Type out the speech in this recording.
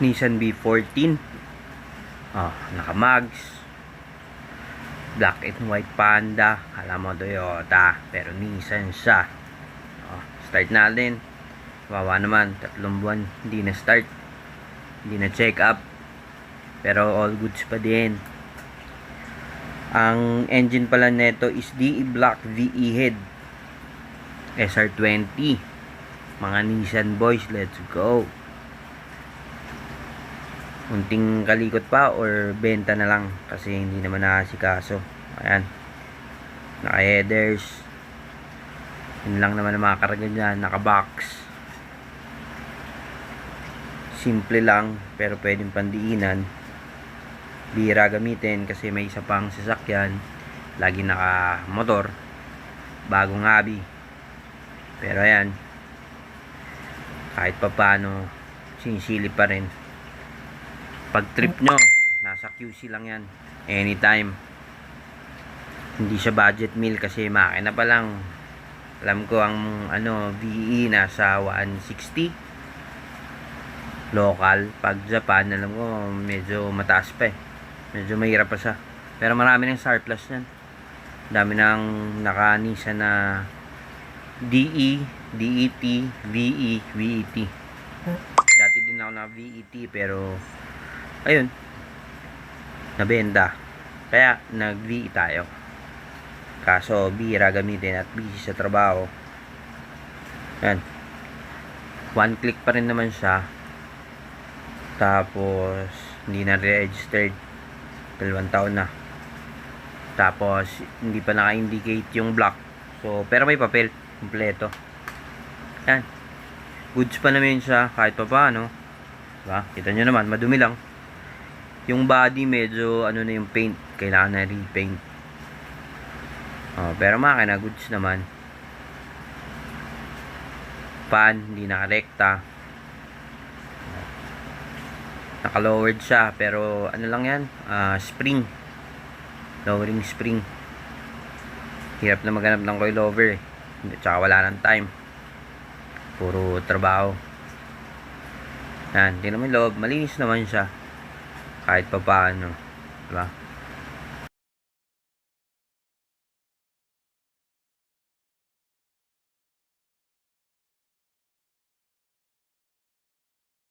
Nissan B14. Naka-mags. Black and white Panda. Alam mo Toyota, pero Nissan siya. Start natin. Wawa naman, 3 buwan hindi na start, hindi na check up, pero all goods pa din. Ang engine pala neto is DE Block VE head SR20. Mga Nissan boys, let's go. Unting kalikot pa or benta na lang kasi hindi naman nakasikaso. Ayan, naka headers, yun lang naman ang mga karga dyan. Naka box, simple lang pero pwedeng pandiinan. Bira gamitin kasi may isa pang sasakyan lagi naka motor, bagong hobby. Pero ayan, kahit pa paano sinisili pa rin. Pag trip nyo, nasa QC lang yan anytime. Hindi siya budget meal kasi makina pa lang. Alam ko ang VE nasa 160 local. Pag Japan, alam ko medyo mataas pa medyo mahirap pa siya, pero marami ng surplus yan. Dami ng naka Nissan na DE, DET, VE, VET. Dati din ako na VET pero ayun, nabenta, kaya nag VE tayo. Kaso bira gamitin at busy sa trabaho. Yan, one click pa rin naman siya. Tapos hindi na registered, 2 taon na. Tapos hindi pa naka-indicate yung block. So pero may papel kumpleto. Yan, goods pa naman siya kahit pa paano, diba? Kita nyo naman, madumi lang. Yung body medyo na yung paint, kailangan na repaint. Pero makina goods naman. Pan hindi nakarekta, naka-lowered siya pero lang yan, spring, lowering spring. Hirap na maghanap ng coilover tsaka wala ng time, puro trabaho. Yan, hindi naman loob, malinis naman siya kahit pa paano, diba?